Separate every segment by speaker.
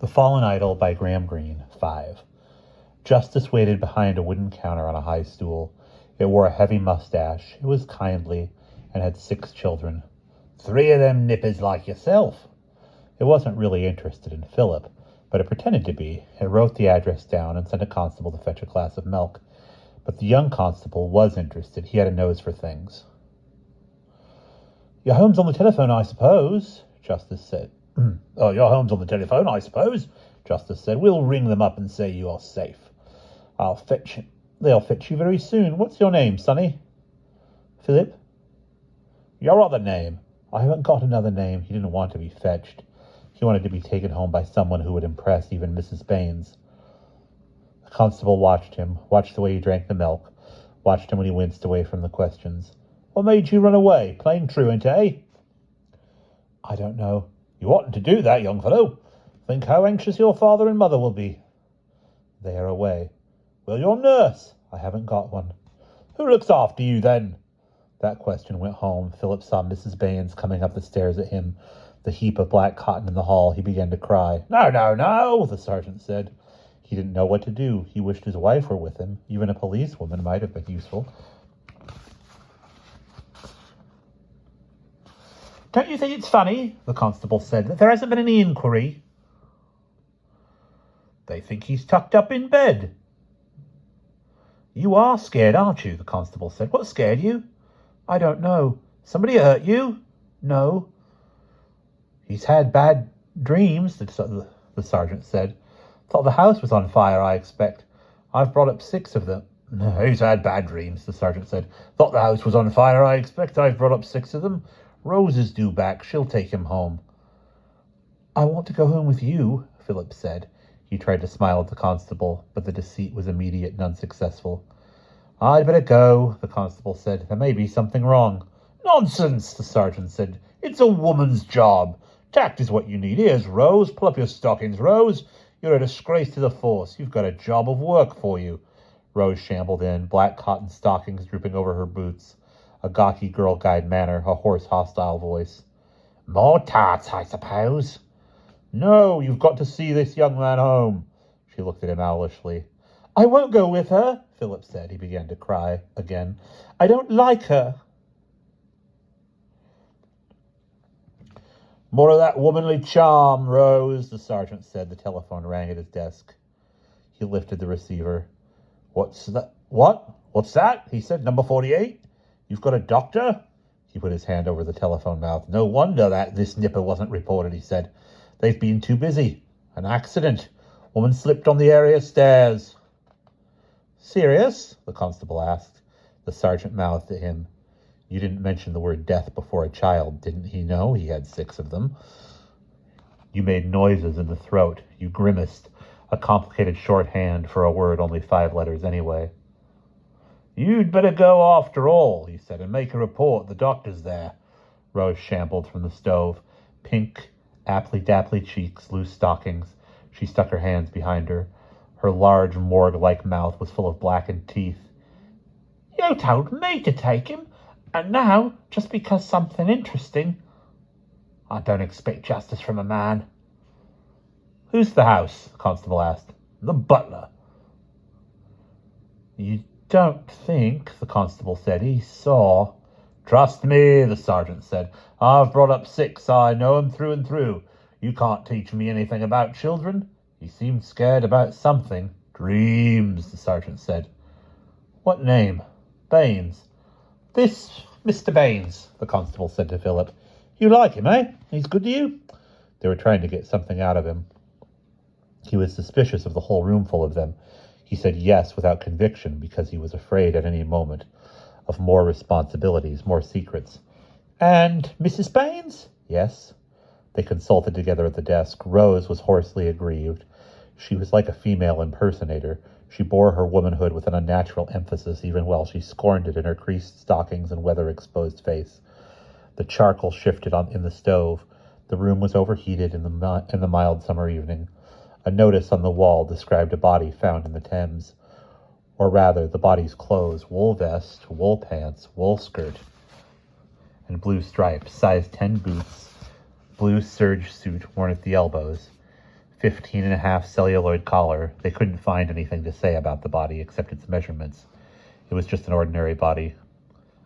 Speaker 1: The Fallen Idol by Greene, 5. Justice waited behind a wooden counter on a high stool. It wore a heavy mustache. It was kindly and had 6 children. 3 of them nippers like yourself. It wasn't really interested in Philip, but it pretended to be. It wrote the address down and sent a constable to fetch a glass of milk. But the young constable was interested. He had a nose for things. "Your home's on the telephone, I suppose," Justice said. "Oh, your home's on the telephone, I suppose," Justice said. "We'll ring them up and say you are safe. They'll fetch you very soon. What's your name, sonny?" "Philip." "Your other name?" "I haven't got another name." He didn't want to be fetched. He wanted to be taken home by someone who would impress even Mrs. Baines. The constable watched him, watched the way he drank the milk, watched him when he winced away from the questions. "What made you run away? Plain truant, eh?" "I don't know." "You oughtn't to do that, young fellow. Think how anxious your father and mother will be." "They are away." "Well, your nurse?" "I haven't got one." "Who looks after you, then?" That question went home. Philip saw Mrs. Baines coming up the stairs at him, the heap of black cotton in the hall. He began to cry. No, the sergeant said. He didn't know what to do. He wished his wife were with him. Even a policewoman might have been useful. "Don't you think it's funny," the constable said, "that there hasn't been any inquiry?" "They think he's tucked up in bed." "You are scared, aren't you?" the constable said. "What scared you?" "I don't know. Somebody hurt you?" "No." "He's had bad dreams," the sergeant said. "Thought the house was on fire, I expect. I've brought up 6 of them." "He's had bad dreams," the sergeant said. "Thought the house was on fire, I expect. I've brought up 6 of them. Rose is due back. She'll take him home." "I want to go home with you," Philip said. He tried to smile at the constable, but the deceit was immediate and unsuccessful. "I'd better go," the constable said. "There may be something wrong." "Nonsense," the sergeant said. "It's a woman's job. Tact is what you need. Here's Rose. Pull up your stockings, Rose. You're a disgrace to the force. You've got a job of work for you." Rose shambled in, black cotton stockings drooping over her boots, a gawky Girl Guide manner, a hoarse, hostile voice. "More tarts, I suppose?" "No, you've got to see this young man home." She looked at him owlishly. "I won't go with her," Philip said. He began to cry again. "I don't like her." "More of that womanly charm, Rose," the sergeant said. The telephone rang at his desk. He lifted the receiver. "What's that? What? What's that?" he said. "Number 48? You've got a doctor?" He put his hand over the telephone mouth. "No wonder that this nipper wasn't reported," he said. "They've been too busy. An accident. Woman slipped on the area stairs." "Serious?" the constable asked. The sergeant mouthed at him. "You didn't mention the word death before a child. Didn't he know he had 6 of them?" You made noises in the throat. You grimaced, a complicated shorthand for a word only 5 letters anyway. "You'd better go after all," he said, "and make a report. The doctor's there." Rose shambled from the stove. Pink, aptly-dapply cheeks, loose stockings. She stuck her hands behind her. Her large, morgue-like mouth was full of blackened teeth. "You told me to take him, and now, just because something interesting—" "I don't expect justice from a man." "Who's the house?" the constable asked. "The butler." "You don't think," the constable said, "he saw—" "Trust me," the sergeant said. "I've brought up 6. I know 'em through and through. You can't teach me anything about children." He seemed scared about something. "Dreams," the sergeant said. "What name?" "Baines." "This Mr. Baines," the constable said to Philip. "You like him, eh? He's good to you?" They were trying to get something out of him. He was suspicious of the whole room full of them. He said yes without conviction because he was afraid at any moment of more responsibilities, more secrets. "And Mrs. Baines?" "Yes." They consulted together at the desk. Rose was hoarsely aggrieved. She was like a female impersonator. She bore her womanhood with an unnatural emphasis, even while she scorned it in her creased stockings and weather-exposed face. The charcoal shifted in the stove. The room was overheated in the mild summer evening. A notice on the wall described a body found in the Thames. Or rather, the body's clothes: wool vest, wool pants, wool skirt, and blue stripes, size 10 boots, blue serge suit worn at the elbows. 15.5 celluloid collar. They couldn't find anything to say about the body except its measurements. It was just an ordinary body.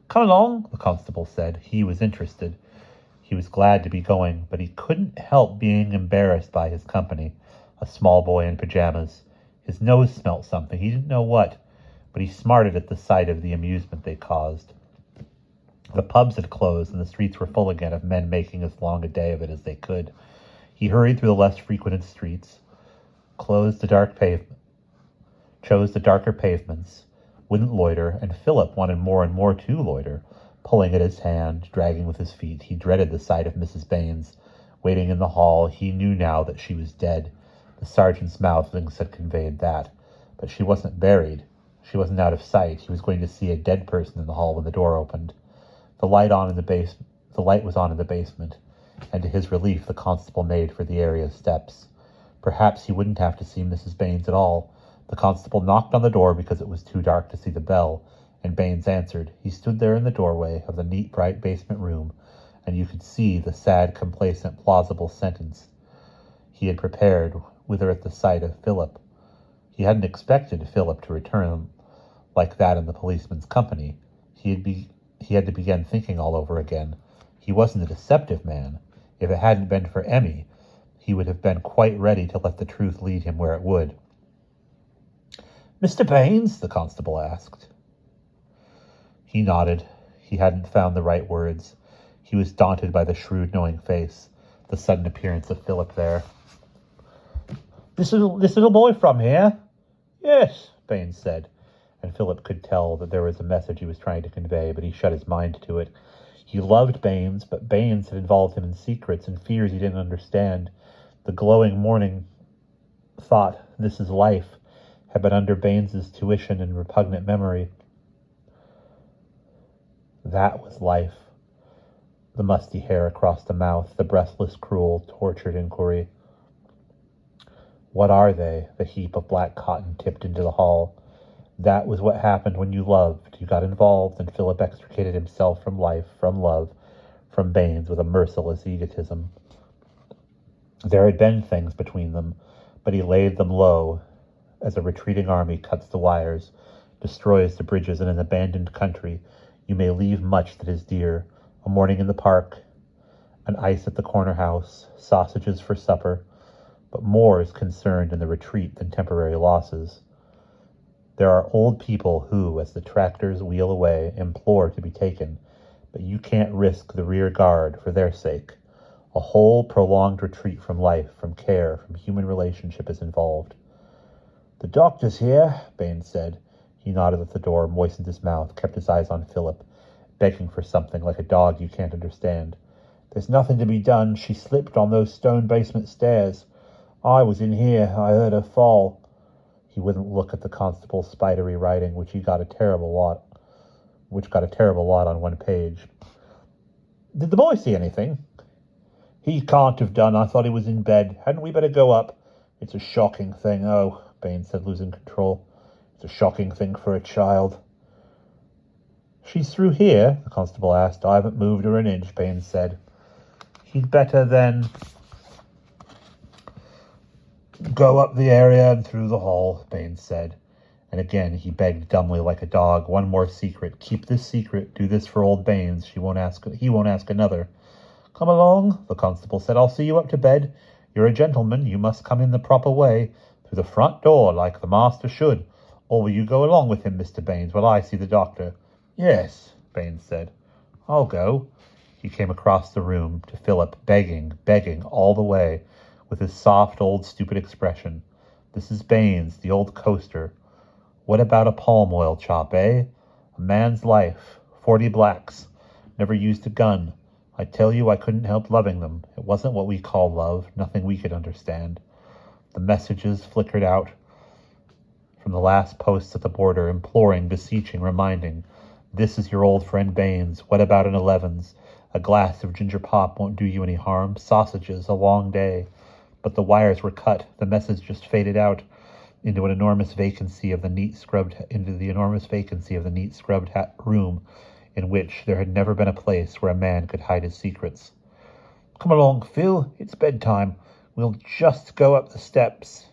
Speaker 1: Come along, the constable said. He was interested. He was glad to be going, but he couldn't help being embarrassed by his company, a small boy in pajamas. His nose smelt something, he didn't know what, but he smarted at the sight of the amusement they caused. The pubs had closed, and the streets were full again of men making as long a day of it as they could. He hurried through the less frequented streets, chose the darker pavements, wouldn't loiter, and Philip wanted more and more to loiter, pulling at his hand, dragging with his feet. He dreaded the sight of Mrs. Baines waiting in the hall. He knew now that she was dead. The sergeant's mouthings had conveyed that. But she wasn't buried. She wasn't out of sight. He was going to see a dead person in the hall when the door opened. The light was on in the basement, and to his relief the constable made for the area steps. Perhaps he wouldn't have to see Mrs. Baines at all. The constable knocked on the door because it was too dark to see the bell, and Baines answered. He stood there in the doorway of the neat, bright basement room, and you could see the sad, complacent, plausible sentence he had prepared with her at the sight of Philip. He hadn't expected Philip to return like that in the policeman's company. He had to begin thinking all over again. He wasn't a deceptive man. If it hadn't been for Emmy, he would have been quite ready to let the truth lead him where it would. Mr. Baines? The constable asked. He nodded. He hadn't found the right words. He was daunted by the shrewd, knowing face, the sudden appearance of Philip there. This little boy from here? Yes, Baines said, and Philip could tell that there was a message he was trying to convey, but he shut his mind to it. He loved Baines, but Baines had involved him in secrets and fears he didn't understand. The glowing morning thought, this is life, had been under Baines's tuition and repugnant memory. That was life. The musty hair across the mouth, the breathless, cruel, tortured inquiry. What are they? The heap of black cotton tipped into the hall. That was what happened when you loved. You got involved, and Philip extricated himself from life, from love, from Baines with a merciless egotism. There had been things between them, but he laid them low, as a retreating army cuts the wires, destroys the bridges. In an abandoned country, you may leave much that is dear. A morning in the park, an ice at the corner house, sausages for supper, but more is concerned in the retreat than temporary losses. There are old people who, as the tractors wheel away, implore to be taken, but you can't risk the rear guard for their sake. A whole prolonged retreat from life, from care, from human relationship is involved. The doctor's here, Baines said. He nodded at the door, moistened his mouth, kept his eyes on Philip, begging for something like a dog you can't understand. There's nothing to be done. She slipped on those stone basement stairs. I was in here. I heard her fall. He wouldn't look at the constable's spidery writing, which got a terrible lot on one page. Did the boy see anything? He can't have done. I thought he was in bed. Hadn't we better go up? It's a shocking thing. Oh, Baines said, losing control. It's a shocking thing for a child. She's through here? The constable asked. I haven't moved her an inch, Baines said. He'd better then go up the area and through the hall, Baines said. And again he begged dumbly like a dog. One more secret. Keep this secret. Do this for old Baines. He won't ask another. Come along, the constable said. I'll see you up to bed. You're a gentleman. You must come in the proper way, through the front door, like the master should. Or will you go along with him, Mr. Baines, while I see the doctor? Yes, Baines said. I'll go. He came across the room to Philip, begging all the way, with his soft, old, stupid expression. This is Baines, the old coaster. What about a palm oil chop, eh? A man's life. 40 blacks. Never used a gun. I tell you I couldn't help loving them. It wasn't what we call love, nothing we could understand. The messages flickered out from the last posts at the border, imploring, beseeching, reminding. This is your old friend Baines. What about an 11's? A glass of ginger pop won't do you any harm. Sausages, a long day. But the wires were cut. The message just faded out into an enormous vacancy of the neat scrubbed room in which there had never been a place where a man could hide his secrets. Come along, Phil. It's bedtime. We'll just go up the steps.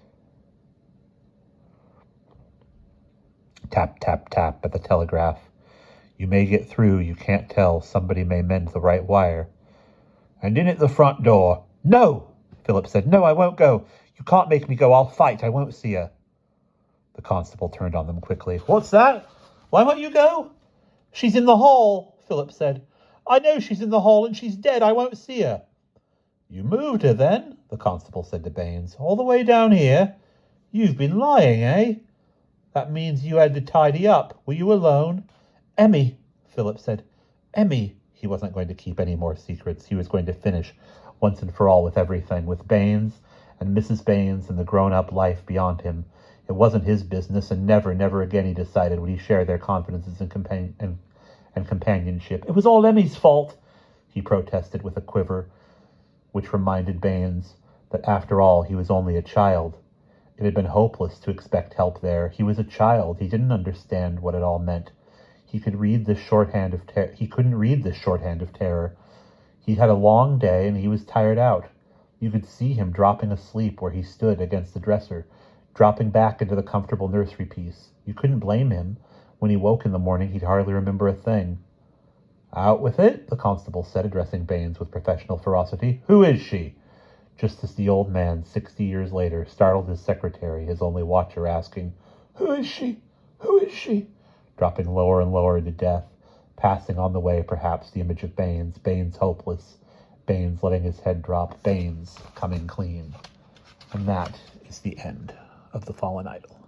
Speaker 1: Tap, tap, tap at the telegraph. You may get through, you can't tell. Somebody may mend the right wire. And in at the front door. No, Philip said. No, I won't go. You can't make me go. I'll fight. I won't see her. The constable turned on them quickly. What's that? Why won't you go? She's in the hall, Philip said. I know she's in the hall and she's dead. I won't see her. You moved her then, the constable said to Baines. All the way down here? You've been lying, eh? That means you had to tidy up. Were you alone? Emmy, Philip said. Emmy. He wasn't going to keep any more secrets. He was going to finish once and for all with everything, with Baines and Mrs. Baines and the grown-up life beyond him. It wasn't his business, and never, never again, he decided, would he share their confidences and companionship. It was all Emmy's fault, he protested with a quiver, which reminded Baines that after all he was only a child. It had been hopeless to expect help there. He was a child. He didn't understand what it all meant. He couldn't read this shorthand of terror. He'd had a long day and he was tired out. You could see him dropping asleep where he stood against the dresser, dropping back into the comfortable nursery piece. You couldn't blame him. When he woke in the morning, he'd hardly remember a thing. Out with it, the constable said, addressing Baines with professional ferocity. Who is she? Just as the old man, 60 years later, startled his secretary, his only watcher, asking, Who is she? Who is she? Dropping lower and lower into death, passing on the way, perhaps, the image of Baines, Baines hopeless, Baines letting his head drop, Baines coming clean. And that is the end of The Fallen Idol.